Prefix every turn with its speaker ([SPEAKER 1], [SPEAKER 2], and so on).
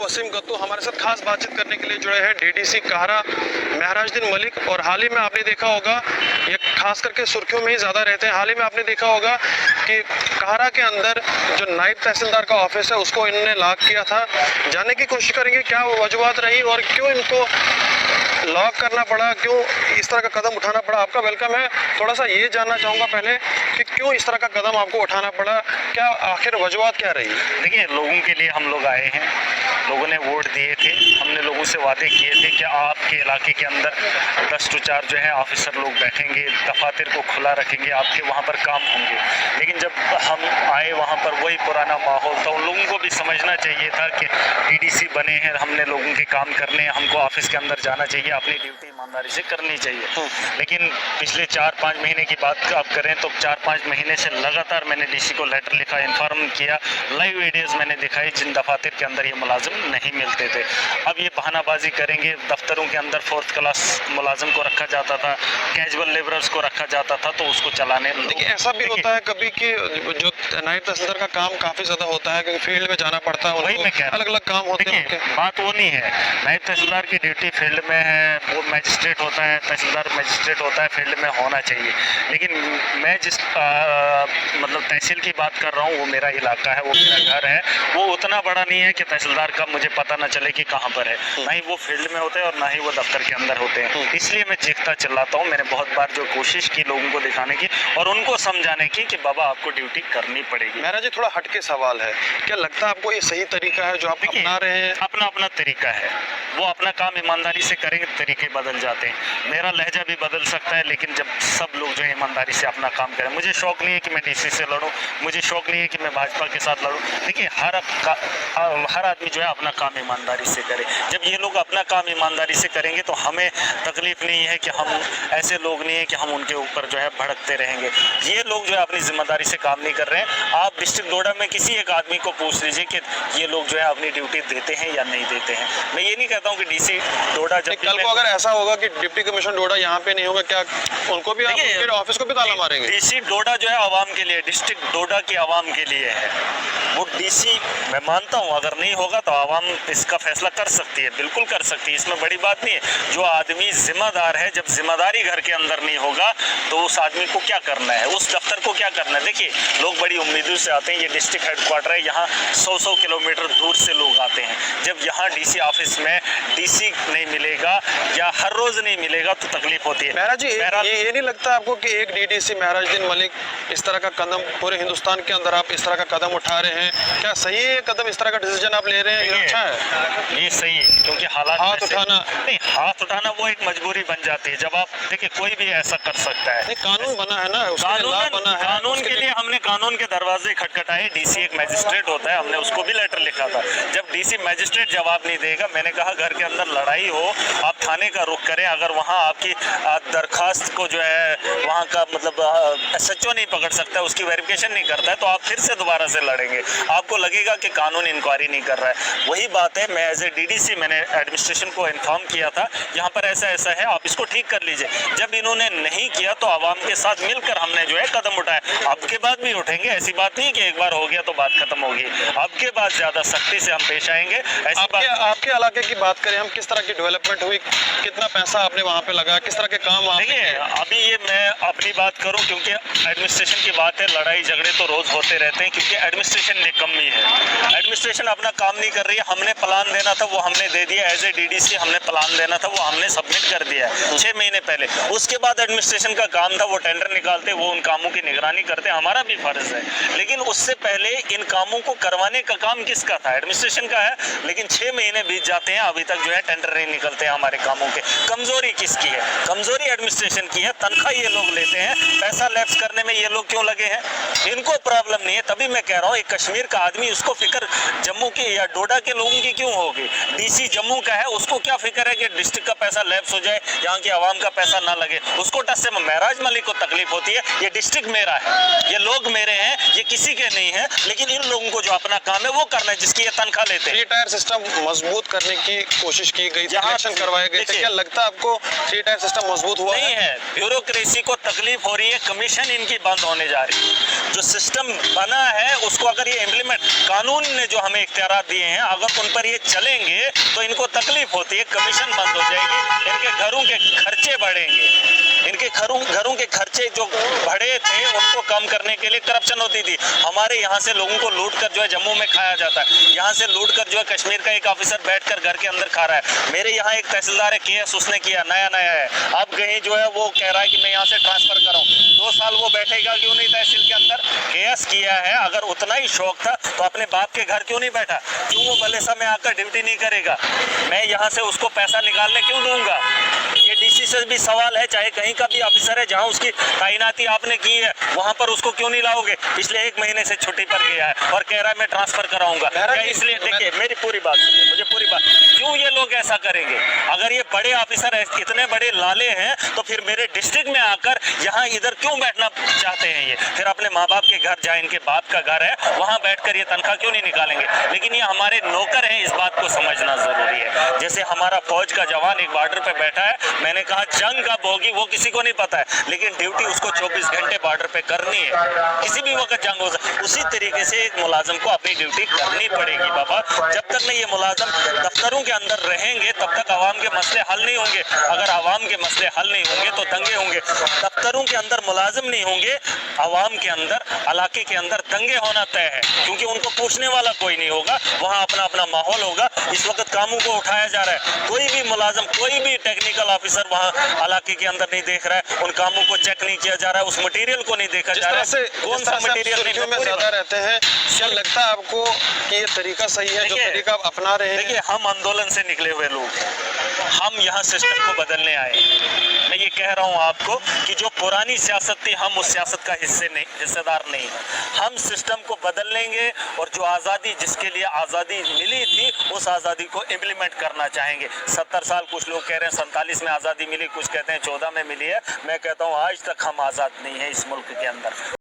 [SPEAKER 1] वसीम गत्तू हमारे साथ खास बातचीत करने के लिए जुड़े हैं डीडीसी काहरा महराजुद्दीन मलिक। और हाल ही में आपने देखा होगा, ये खास करके सुर्खियों में ही ज़्यादा रहते हैं। हाल ही में आपने देखा होगा कि काहरा के अंदर जो नायब तहसीलदार का ऑफिस है उसको इन्होंने लॉक किया था। जानने की कोशिश करेंगे क्या वजूहत रही और क्यों इनको लॉक करना पड़ा, क्यों इस तरह का कदम उठाना पड़ा। आपका वेलकम है। थोड़ा सा ये जानना चाहूँगा पहले कि क्यों इस तरह का कदम आपको उठाना पड़ा, क्या आखिर वजूहत क्या रही?
[SPEAKER 2] देखिए, लोगों के लिए हम लोग आए हैं, लोगों ने वोट दिए थे, हमने लोगों से वादे किए थे कि आपके इलाके के अंदर 10 to 4 जो है ऑफिसर लोग बैठेंगे, दफातर को खुला रखेंगे, आपके वहाँ पर काम होंगे। लेकिन जब हम आए वहाँ पर वही पुराना माहौल था। उन लोगों को भी समझना चाहिए था कि डीडीसी बने हैं, हमने लोगों के काम करने हैं, हमको ऑफिस के अंदर जाना चाहिए, अपनी ड्यूटी ईमानदारी से करनी चाहिए। लेकिन पिछले 4-5 महीने की बात आप करें तो 4-5 महीने से लगातार मैंने डीसी को लेटर लिखा, इन्फॉर्म किया, लाइव वीडियोज़ मैंने दिखाई जिन दफातर के अंदर ये मुलाजिम नहीं मिलते थे। अब ये बहानाबाजी करेंगे, दफ्तरों के अंदर 4th क्लास मुलाजिम को रखा जाता था, कैजुअल लेबरर्स को रखा जाता था, तो उसको चलाने।
[SPEAKER 1] देखिए, ऐसा भी होता है कभी कि जो नायब तहसीलदार का काम काफ़ी ज़्यादा होता है, क्योंकि फील्ड में जाना पड़ता है,
[SPEAKER 2] वही मैं कह रहा हूं।
[SPEAKER 1] अलग अलग काम होते हैं।
[SPEAKER 2] बात वो नहीं है, नायब तहसीलदार की ड्यूटी फील्ड में है, वो मैजिस्ट्रेट होता है, तहसीलदार मैजिस्ट्रेट होता है, फील्ड में होना चाहिए। लेकिन मैं जिस मतलब तहसील की बात कर रहा हूँ, वो मेरा इलाका है, वो मेरा घर है, वो उतना बड़ा नहीं है कि तहसीलदार का मुझे पता ना चले कि कहाँ पर है। ना ही वो फील्ड में होते हैं और ना ही वो दफ्तर के अंदर होते हैं। इसलिए मैं चीखता चिल्लाता हूँ। मैंने बहुत बार जो कोशिश की लोगों को दिखाने की और उनको समझाने की कि बाबा आपको ड्यूटी करनी पड़ेगी।
[SPEAKER 1] मेरा जी थोड़ा हटके सवाल है, क्या लगता है आपको ये सही तरीका है जो आप अपना रहे हैं?
[SPEAKER 2] अपना अपना तरीका है, वो अपना काम ईमानदारी से करेंगे, तरीके बदल जाते हैं। मेरा लहजा भी बदल सकता है, लेकिन जब सब लोग जो है ईमानदारी से अपना काम करें। मुझे शौक नहीं है कि मैं डीसी से लड़ूं, मुझे शौक नहीं है कि मैं भाजपा के साथ लड़ूं। देखिए, हर आदमी जो है अपना काम ईमानदारी से करे। जब ये लोग अपना काम ईमानदारी से करेंगे तो हमें तकलीफ नहीं है कि हम ऐसे लोग नहीं है कि हम उनके ऊपर जो है भड़कते रहेंगे। ये लोग जो है अपनी जिम्मेदारी से काम नहीं कर रहे हैं। आप डिस्ट्रिक्ट डोडा में किसी एक आदमी को पूछ लीजिए कि ये लोग जो है अपनी ड्यूटी देते हैं या नहीं देते हैं। मैं ये नहीं कहता हूँ कि डीसी डोडा जब
[SPEAKER 1] कल को अगर ऐसा होगा कि डिप्टी कमिश्नर डोडा यहाँ पे नहीं होगा, क्या उनको भी आप ऑफिस को भी ताला मारेंगे?
[SPEAKER 2] डीसी डोडा जो है आवाम के लिए, डिस्ट्रिक्ट डोडा की आवाम के लिए है। वो डीसी मैं मानता हूँ अगर नहीं होगा तो आवाम इसका फैसला कर सकती है, बिल्कुल कर सकती है, इसमें बड़ी बात नहीं है। जो आदमी जिम्मेदार है, जब जिम्मेदारी घर के अंदर नहीं होगा तो उस आदमी को क्या करना है, उस दफ्तर को क्या करना है। देखिए, लोग बड़ी उम्मीदों से आते हैं, ये डिस्ट्रिक्ट हेडक्वार्टर है, यहाँ 100-100 किलोमीटर दूर से लोग आते हैं। जब यहाँ डीसी ऑफिस में डीसी नहीं मिलेगा या हर रोज नहीं मिलेगा तो तकलीफ होती है।
[SPEAKER 1] महराज जी, ये नहीं लगता आपको कि एक डीडीसी महराजुद्दीन मलिक इस तरह का कदम पूरे हिंदुस्तान के अंदर आप इस तरह का कदम उठा रहे हैं, क्या सही है ये कदम, इस तरह का डिसीजन आप ले रहे हैं? ये अच्छा है,
[SPEAKER 2] ये सही है, क्योंकि हालात
[SPEAKER 1] हाथ उठाना
[SPEAKER 2] नहीं, हाथ उठाना वो एक मजबूरी बन जाती है। जब आप देखिए, कोई भी ऐसा कर सकता है,
[SPEAKER 1] कानून बना है ना,
[SPEAKER 2] कानून के लिए हमने कानून के दरवाजे खटखटाए। डीसी एक मैजिस्ट्रेट होता है, हमने उसको भी लेटर लिखा था। जब डीसी मैजिस्ट्रेट जवाब नहीं देगा, मैंने कहा घर के अंदर लड़ाई हो, आप थाने का रुख करें। अगर वहाँ आपकी दरखास्त को जो है वहाँ का मतलब SHO नहीं पकड़ सकता, उसकी वेरिफिकेशन नहीं करता है, तो आप फिर से दोबारा से लड़ेंगे। आपको लगेगा कि कानून इंक्वायरी नहीं कर रहा है। वही बात है, मैं एज ए डीडीसी मैंने एडमिनिस्ट्रेशन को इन्फॉर्म किया था, यहाँ पर ऐसा ऐसा है, आप इसको ठीक कर लीजिए। जब इन्होंने नहीं किया तो आवाम के साथ मिलकर हमने जो है कदम उठाया। अब के बाद भी उठेंगे, ऐसी बात नहीं कि एक बार हो गया तो बात खत्म होगी। अब के बाद ज़्यादा सख्ती से हम पेश आएंगे।
[SPEAKER 1] आपके इलाके की बात करें हम, किस तरह की डेवलपमेंट हुई, कितना पैसा आपने वहाँ पे लगाया, किस तरह के काम वहाँ पे?
[SPEAKER 2] अभी ये मैं अपनी बात करूं, क्योंकि एडमिनिस्ट्रेशन की बात है, लड़ाई झगड़े तो रोज होते रहते हैं, क्योंकि एडमिनिस्ट्रेशन निकम्मी है। एडमिनिस्ट्रेशन अपना काम नहीं कर रही है। हमने प्लान देना था वो हमने दे दिया, एज ए डीडीसी हमने प्लान देना था वो हमने सबमिट कर दिया है 6 महीने पहले। उसके बाद एडमिनिस्ट्रेशन का काम था, वो टेंडर निकालते, वो उन कामों की निगरानी करते, हमारा भी फर्ज है। लेकिन उससे पहले इन कामों को करवाने का काम किसका था? एडमिनिस्ट्रेशन का है। लेकिन 6 महीने बीत जाते हैं, अभी तक जो है टेंडर नहीं निकलते हैं हमारे कामों के। कमजोरी किसकी है? कमजोरी एडमिनिस्ट्रेशन की है। तनख्वाह ये लोग लेते हैं, पैसा लैप्स करने में ये लोग क्यों लगे हैं? इनको प्रॉब्लम नहीं है। तभी मैं कह रहा हूँ, एक कश्मीर का आदमी, उसको फिक्र जम्मू की या डोडा के लोगों की क्यों होगी? डीसी जम्मू का है, उसको क्या फिक्र है कि डिस्ट्रिक्ट का पैसा लैप्स हो जाए, यहाँ की आवाम का पैसा ना लगे? उसको टस से महराज मलिक को तकलीफ होती है। ये डिस्ट्रिक्ट मेरा है, ये लोग मेरे हैं, ये किसी के नहीं है। लेकिन इन लोगों को जो अपना काम है वो करना है, जिसकी ये तंखा लेते हैं।
[SPEAKER 1] 3 टायर सिस्टम मजबूत करने की कोशिश की गई थी,
[SPEAKER 2] जहाँ-
[SPEAKER 1] इलेक्शन करवाए गए थे,
[SPEAKER 2] देखिए-
[SPEAKER 1] क्या लगता है आपको 3 टायर सिस्टम मजबूत हुआ
[SPEAKER 2] नहीं है। ब्यूरोक्रेसी को तकलीफ हो रही है, कमीशन इनकी बंद होने जा रही है। जो सिस्टम बना है उसको अगर ये इम्प्लीमेंट, कानून ने जो हमें इख्तियार दिए हैं अगर उन पर ये चलेंगे तो इनको तकलीफ होती है, कमीशन बंद हो जाएगी, इनके घरों के खर्चे बढ़ेंगे, इनके घरों के खर्चे जो बढ़े थे उनको कम करने के लिए करप्शन होती थी। हमारे यहाँ से लोगों को लूट कर जो है जम्मू में खाया जाता है, यहाँ से लूट कर जो है कश्मीर का एक ऑफिसर बैठकर घर के अंदर खा रहा है। मेरे यहाँ एक तहसीलदार है, केस उसने किया, नया है, अब कहीं जो है वो कह रहा है कि मैं यहाँ से ट्रांसफर कराऊं। 2 साल वो बैठेगा क्यों नहीं तहसील के अंदर? केस किया है, अगर उतना ही शौक था तो अपने बाप के घर क्यों नहीं बैठा? क्यों वो बलेसा में आकर ड्यूटी नहीं करेगा? मैं यहाँ से उसको पैसा निकालने क्यों दूंगा? ये डीसी से भी सवाल है, चाहे कहीं का भी ऑफिसर है, जहाँ उसकी तैनाती आपने की है वहाँ पर उसको क्यों नहीं लाओगे? पिछले 1 महीने से छुट्टी पर गया है और कह रहा है मैं ट्रांसफर कराऊंगा। क्या इसलिए? देखिए मेरी पूरी बात सुनिए, मुझे पूरी बात, क्यों ये लोग ऐसा करेंगे? अगर ये बड़े ऑफिसर इतने बड़े लाले हैं तो फिर मेरे डिस्ट्रिक्ट में आकर यहाँ इधर क्यों बैठना चाहते हैं? ये फिर अपने माँ बाप के घर, जहाँ इनके बाप का घर है वहाँ बैठकर ये तनख्वाह क्यों नहीं निकालेंगे? लेकिन ये हमारे नौकर हैं, इस बात को समझना जरूरी है। जैसे हमारा फौज का जवान एक बॉर्डर पे बैठा है, मैंने कहा जंग कब होगी वो किसी को नहीं पता है, लेकिन ड्यूटी उसको 24 घंटे बॉर्डर पे करनी है, किसी भी वक्त जंग हो सकती। उसी तरीके से एक मुलाजिम को अपनी ड्यूटी करनी पड़ेगी बाबा। जब तक नहीं ये मुलाजिम दफ्तरों के अंदर रहेंगे तब तक आवाम के मसले हल नहीं होंगे। अगर आवाम के मसले हल नहीं होंगे तो दंगे होंगे। दफ्तरों के अंदर मुलाजिम नहीं होंगे, आवाम के अंदर, इलाके के अंदर दंगे होना तय है, क्योंकि उनको पूछने वाला कोई नहीं होगा, वहाँ अपना अपना माहौल होगा। इस वक्त कामों को उठाया जा रहा है, कोई भी मुलाजिम, कोई भी टेक्निकल ऑफिसर वहाँ इलाके के अंदर नहीं देख रहा है, उन कामों को चेक नहीं किया जा रहा है, उस मटेरियल को नहीं देखा जा रहा है, कौन सा मटेरियल नहीं।
[SPEAKER 1] में ज्यादा रहते हैं, क्या लगता है आपको कि ये तरीका सही है जो तरीका आप अपना रहे हैं?
[SPEAKER 2] देखिए हम आंदोलन से निकले हुए लोग हैं, हम यहाँ सिस्टम को बदलने आए। मैं ये कह रहा हूँ आपको कि जो पुरानी सियासत थी हम उस सियासत का हिस्सेदार नहीं हैं। हम सिस्टम को बदल लेंगे और जो आज़ादी, जिसके लिए आज़ादी मिली थी, उस आज़ादी को इम्प्लीमेंट करना चाहेंगे। 70 साल कुछ लोग कह रहे हैं 47 में आज़ादी मिली, कुछ कहते हैं 14 में मिली है। मैं कहता हूँ आज तक हम आज़ाद नहीं है इस मुल्क के अंदर।